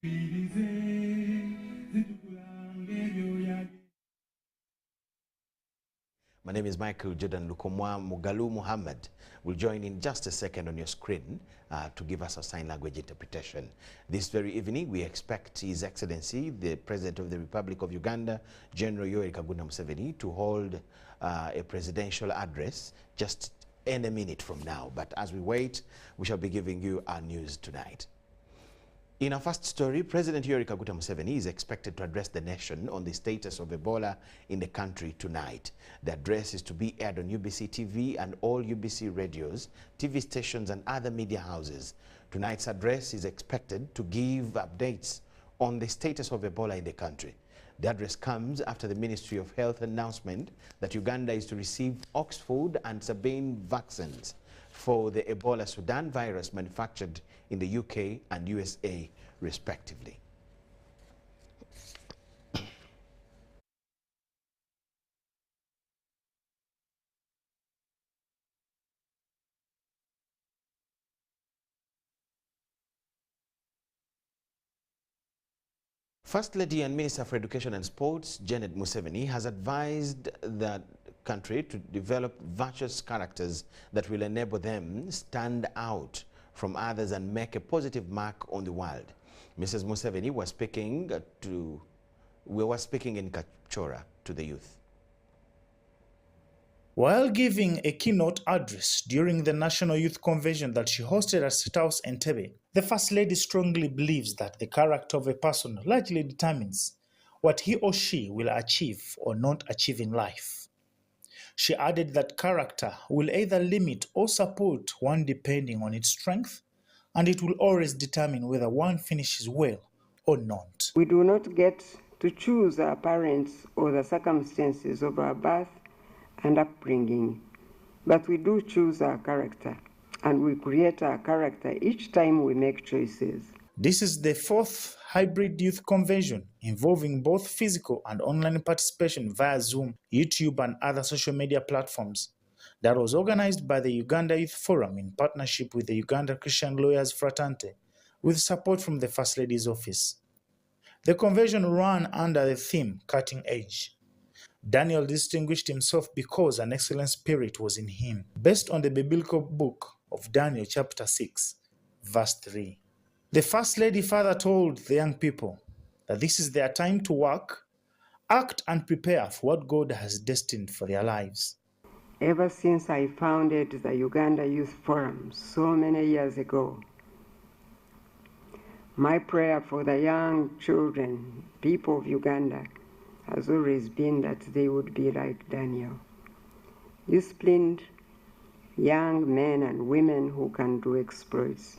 My name is Michael Jordan Lukomwa. Mugalu Muhammad will join in just a second on your screen to give us a sign language interpretation. This very evening, we expect His Excellency, the President of the Republic of Uganda, General Yoweri Kaguta Museveni, to hold a presidential address just any minute from now. But as we wait, we shall be giving you our news tonight. In our first story, President Yoweri Kaguta Museveni is expected to address the nation on the status of Ebola in the country tonight. The address is to be aired on UBC TV and all UBC radios, TV stations and other media houses. Tonight's address is expected to give updates on the status of Ebola in the country. The address comes after the Ministry of Health announcement that Uganda is to receive Oxford and Sabin vaccines for the Ebola Sudan virus manufactured in the UK and USA, respectively. First Lady and Minister for Education and Sports, Janet Museveni, has advised the country to develop virtuous characters that will enable them stand out from others and make a positive mark on the world. Mrs. Museveni was speaking in Kachora to the youth. While giving a keynote address during the National Youth Convention that she hosted at State House Entebbe, the First Lady strongly believes that the character of a person largely determines what he or she will achieve or not achieve in life. She added that character will either limit or support one depending on its strength, and it will always determine whether one finishes well or not. We do not get to choose our parents or the circumstances of our birth and upbringing, but we do choose our character, and we create our character each time we make choices. This is the fourth hybrid youth convention involving both physical and online participation via Zoom, YouTube, and other social media platforms that was organized by the Uganda Youth Forum in partnership with the Uganda Christian Lawyers Fraternity, with support from the First Lady's office. The convention ran under the theme Cutting Edge. Daniel distinguished himself because an excellent spirit was in him, based on the biblical book of Daniel chapter 6, verse 3. The First Lady further told the young people that this is their time to work, act and prepare for what God has destined for their lives. Ever since I founded the Uganda Youth Forum so many years ago, my prayer for the young children, people of Uganda, has always been that they would be like Daniel. Disciplined young men and women who can do exploits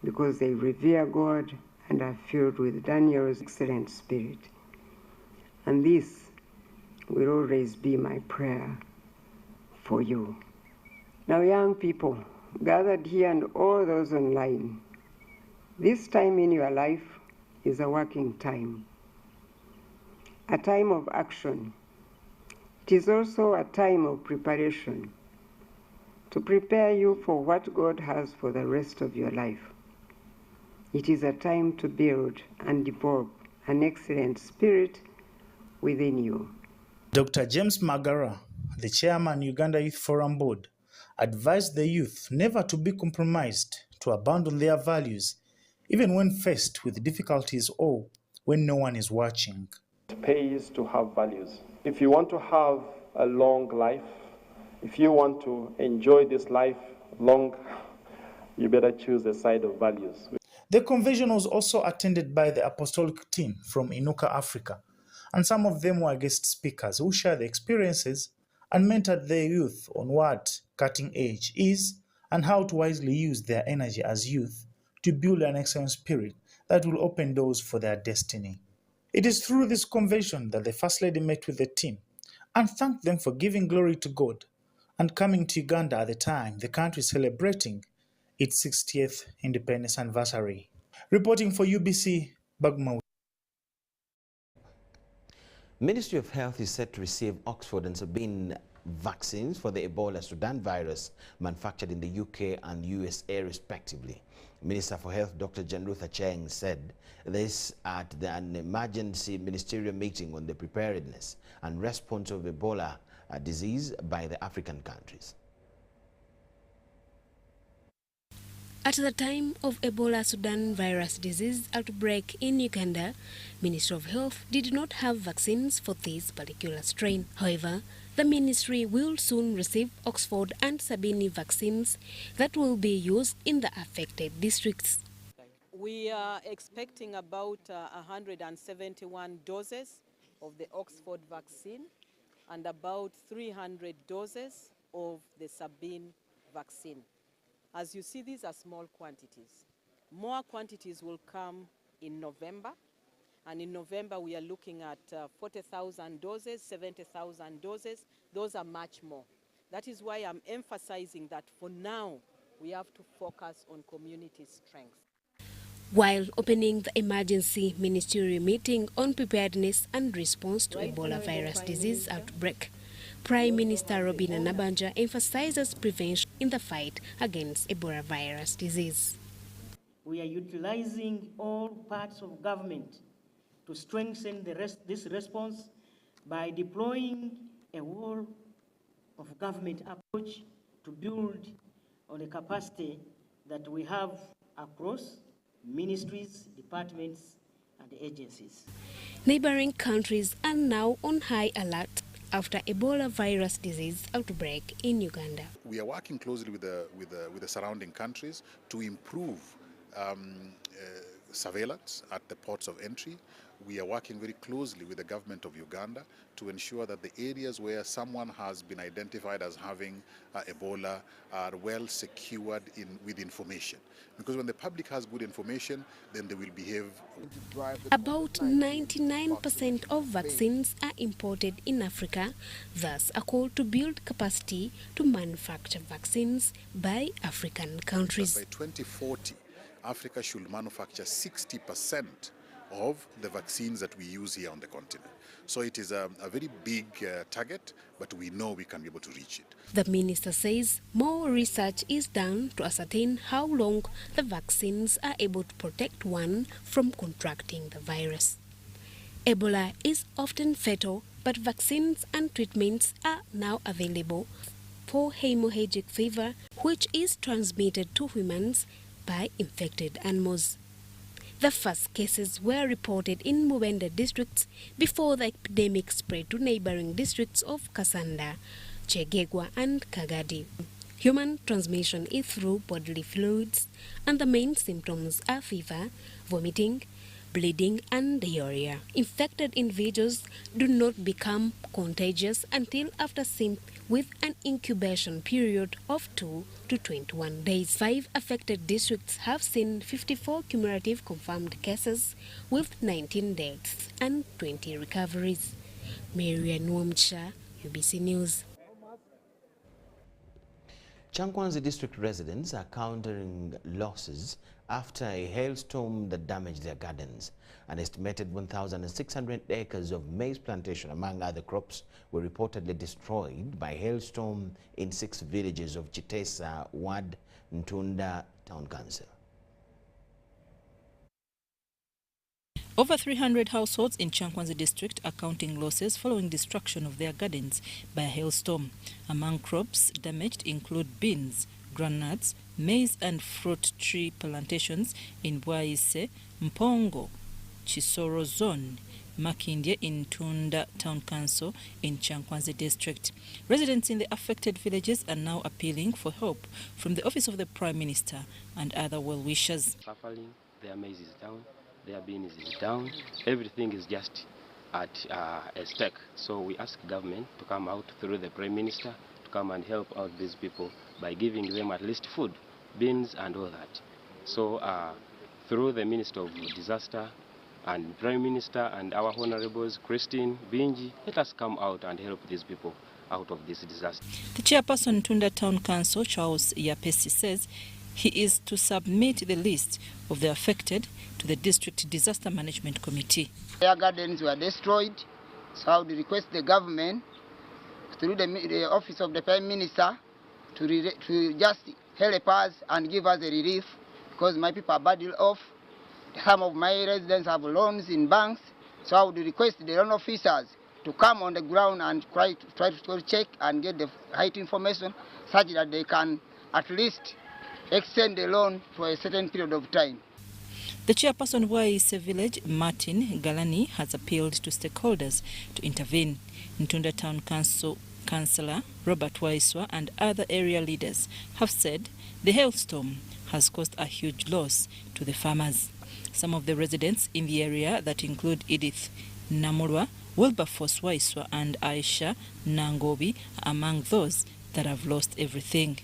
because they revere God and are filled with Daniel's excellent spirit. And this will always be my prayer for you. Now, young people gathered here and all those online, this time in your life is a working time, a time of action. It is also a time of preparation to prepare you for what God has for the rest of your life. It is a time to build and develop an excellent spirit within you. Dr. James Magara, the chairman Uganda Youth Forum Board, advised the youth never to be compromised, to abandon their values, even when faced with difficulties or when no one is watching. It pays to have values. If you want to have a long life, if you want to enjoy this life long, you better choose the side of values. The convention was also attended by the apostolic team from Inuka, Africa, and some of them were guest speakers who shared their experiences and mentored the youth on what cutting edge is and how to wisely use their energy as youth to build an excellent spirit that will open doors for their destiny. It is through this convention that the First Lady met with the team and thanked them for giving glory to God and coming to Uganda at the time the country is celebrating its 60th independence anniversary. Reporting for UBC, Bagmawi. Ministry of Health is set to receive Oxford and Sabin vaccines for the Ebola Sudan virus manufactured in the UK and USA respectively. Minister for Health Dr. Janrutha Cheng said this at an emergency ministerial meeting on the preparedness and response of Ebola disease by the African countries. At the time of Ebola Sudan virus disease outbreak in Uganda, Ministry of Health did not have vaccines for this particular strain. However, the ministry will soon receive Oxford and Sabini vaccines that will be used in the affected districts. We are expecting about 171 doses of the Oxford vaccine and about 300 doses of the Sabine vaccine. As you see, these are small quantities. More quantities will come in November, and in November we are looking at 40,000 doses, 70,000 doses. Those are much more. That is why I'm emphasizing that for now we have to focus on community strength. While opening the emergency ministerial meeting on preparedness and response to Ebola virus disease outbreak, Prime Minister Robina Nabanja emphasizes prevention in the fight against Ebola virus disease. We are utilizing all parts of government to strengthen this response by deploying a whole of government approach to build on the capacity that we have across ministries, departments, and agencies. Neighboring countries are now on high alert after Ebola virus disease outbreak in Uganda. We are working closely with the surrounding countries to improve surveillance at the ports of entry. We are working very closely with the government of Uganda to ensure that the areas where someone has been identified as having Ebola are well secured with information. Because when the public has good information, then they will behave. About 99% of vaccines are imported in Africa, thus a call to build capacity to manufacture vaccines by African countries. By 2040, Africa should manufacture 60% of the vaccines that we use here on the continent. So it is a very big target, but we know we can be able to reach it. The minister says more research is done to ascertain how long the vaccines are able to protect one from contracting the virus. Ebola is often fatal, but vaccines and treatments are now available for hemorrhagic fever, which is transmitted to humans by infected animals. The first cases were reported in Mubende districts before the epidemic spread to neighboring districts of Kasanda, Chegegwa and Kagadi. Human transmission is through bodily fluids, and the main symptoms are fever, vomiting, bleeding and diarrhea. Infected individuals do not become contagious until after symptoms with an incubation period of 2 to 21 days. 5 affected districts have seen 54 cumulative confirmed cases with 19 deaths and 20 recoveries. Marian Wamcha, UBC News. Chankwanzi district residents are countering losses after a hailstorm that damaged their gardens. An estimated 1,600 acres of maize plantation, among other crops, were reportedly destroyed by hailstorm in 6 villages of Chitesa, Ward, Ntunda Town Council. Over 300 households in Chankwanzi district are counting losses following destruction of their gardens by a hailstorm. Among crops damaged include beans, groundnuts, maize and fruit tree plantations in Bwaise, Mpongo, Chisoro Zone, Makindye in Tunda Town Council in Chankwanzi district. Residents in the affected villages are now appealing for help from the Office of the Prime Minister and other well-wishers. Suffering, their maize is down, their beans is down, everything is just at a stake. So we ask government to come out through the Prime Minister to come and help out these people by giving them at least food, beans and all that. So through the Minister of Disaster and Prime Minister and our honorables, Christine, Binji, let us come out and help these people out of this disaster. The chairperson Tunda Town Council, Charles Yapesi, says he is to submit the list of the affected to the District Disaster Management Committee. Their gardens were destroyed, so I would request the government through the office of the Prime Minister to just help us and give us a relief, because my people are badly off. Some of my residents have loans in banks, so I would request the loan officers to come on the ground and try to check and get the right information such that they can at least extend the loan for a certain period of time. The chairperson of Kasese Village, Martin Galani, has appealed to stakeholders to intervene. Ntunda Town Councillor Robert Waiswa and other area leaders have said the hailstorm has caused a huge loss to the farmers. Some of the residents in the area that include Edith Namurwa, Wilberforce Waiswa and Aisha Nangobi are among those that have lost everything.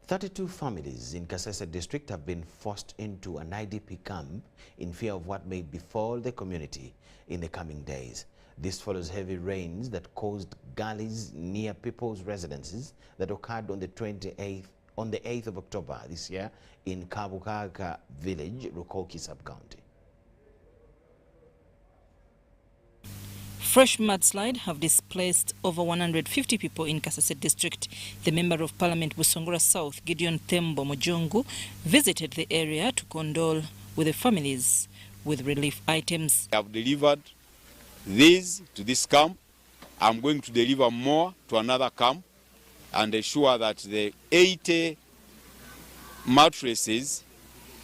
32 families in Kasese district have been forced into an IDP camp in fear of what may befall the community in the coming days. This follows heavy rains that caused gullies near people's residences that occurred on the 8th of October this year in Kabukaga village, Rukoki sub-county. Fresh mudslide have displaced over 150 people in Kasese district. The Member of Parliament Busongora South, Gideon Tembo Mojongu, visited the area to condole with the families with relief items. I have delivered these to this camp. I'm going to deliver more to another camp and ensure that the 80 mattresses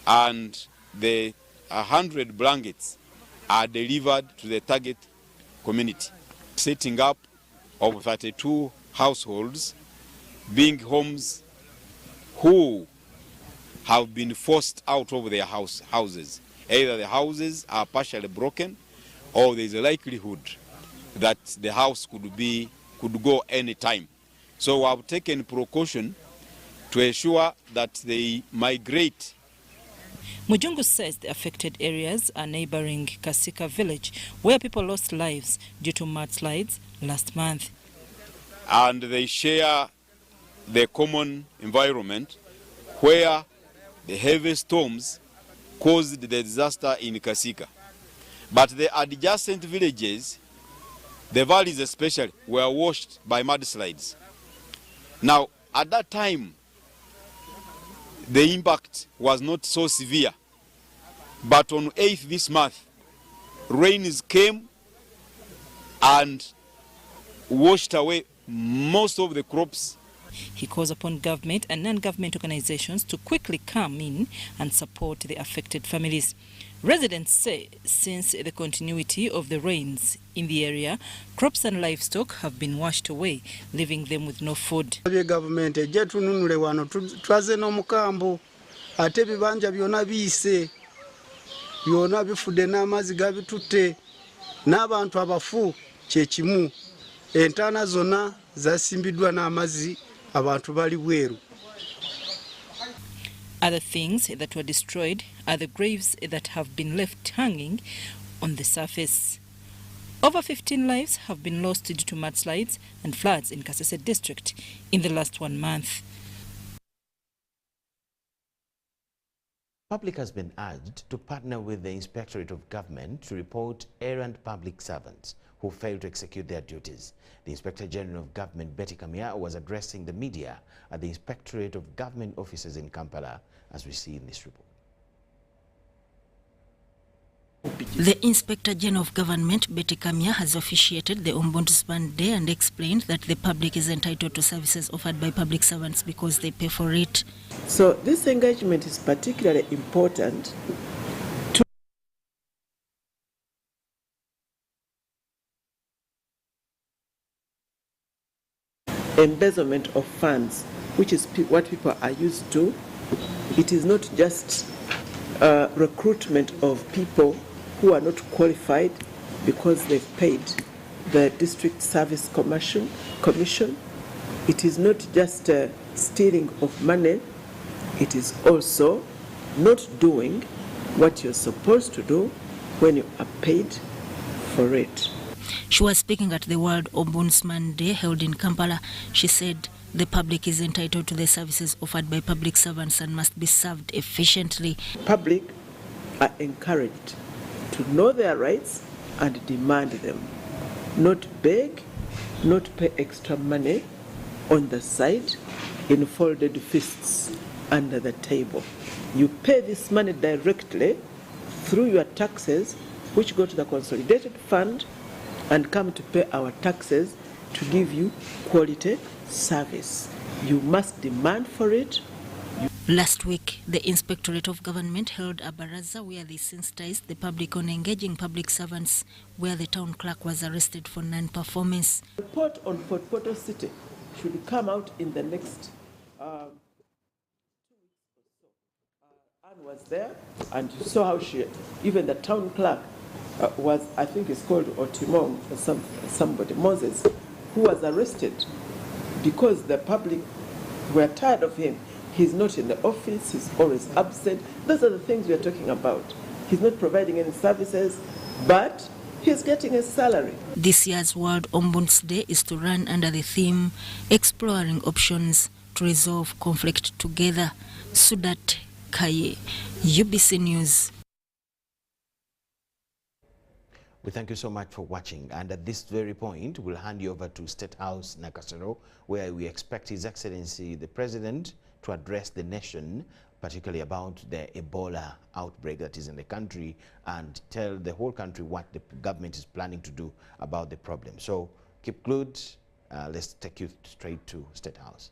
and the 100 blankets are delivered to the target community. Setting up of 32 households, being homes who have been forced out of their houses. Either the houses are partially broken or there is a likelihood that the house could go any time. So we have taken precaution to ensure that they migrate. Mujungu says the affected areas are neighboring Kasika village, where people lost lives due to mudslides last month. And they share the common environment where the heavy storms caused the disaster in Kasika. But the adjacent villages, the valleys especially, were washed by mudslides. Now, at that time, the impact was not so severe. But on 8th this month, rains came and washed away most of the crops. He calls upon government and non-government organizations to quickly come in and support the affected families. Residents say since the continuity of the rains in the area, crops and livestock have been washed away, leaving them with no food. Government ejetununule wano twaze no mukambo ate bibanja byona bise byona bifude n'amazi gabitutte n'abantu abafu kyekimu entaana zona zasimbiddwa n'amazi abantu bali bweru. Other things that were destroyed are the graves that have been left hanging on the surface. Over 15 lives have been lost due to mudslides and floods in Kasese district in the last 1 month. Public has been urged to partner with the Inspectorate of Government to report errant public servants who fail to execute their duties. The Inspector General of Government, Betty Kamia, was addressing the media at the Inspectorate of Government offices in Kampala, as we see in this report. The Inspector General of Government, Betty Kamia, has officiated the Ombudsman Day and explained that the public is entitled to services offered by public servants because they pay for it. So this engagement is particularly important to embezzlement of funds, which is what people are used to. It is not just recruitment of people who are not qualified because they've paid the district service commission. It is not just stealing of money. It is also not doing what you're supposed to do when you are paid for it. She was speaking at the World Ombudsman Day held in Kampala. She said the public is entitled to the services offered by public servants and must be served efficiently. Public are encouraged to know their rights and demand them. Not beg, not pay extra money on the side in folded fists under the table. You pay this money directly through your taxes, which go to the consolidated fund and come to pay our taxes to give you quality service. You must demand for it. Last week, the Inspectorate of Government held a baraza where they sensitized the public on engaging public servants, where the town clerk was arrested for non-performance. The report on Port Portal City should come out in the next 2 weeks or so. Anne was there, and you saw how even the town clerk was, I think it's called Otimong, or somebody, Moses, who was arrested because the public were tired of him. He's not in the office, he's always absent. Those are the things we are talking about. He's not providing any services, but he's getting a salary. This year's World Ombudsman Day is to run under the theme, Exploring Options to Resolve Conflict Together. Sudat Kaye, UBC News. We thank you so much for watching, and at this very point we'll hand you over to State House Nakasero, where we expect His Excellency the President to address the nation, particularly about the Ebola outbreak that is in the country, and tell the whole country what the government is planning to do about the problem. So keep glued. Let's take you straight to State House.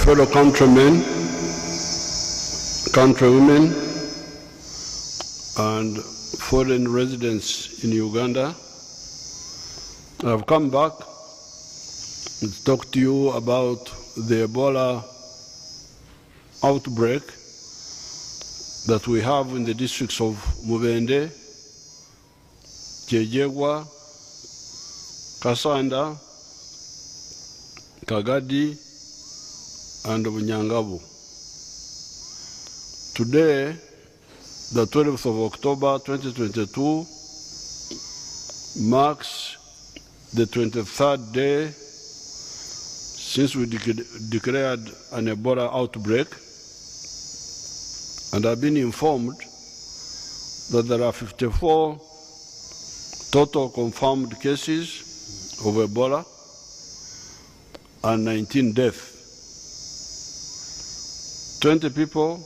Fellow countrymen, countrywomen, and foreign residents in Uganda, I've come back to talk to you about the Ebola outbreak that we have in the districts of Mubende, Jejegwa, Kasanda, Kagadi, and Bunyangabu. Today, the 12th of October 2022, marks the 23rd day since we declared an Ebola outbreak, and I've been informed that there are 54 total confirmed cases of Ebola and 19 deaths. 20 people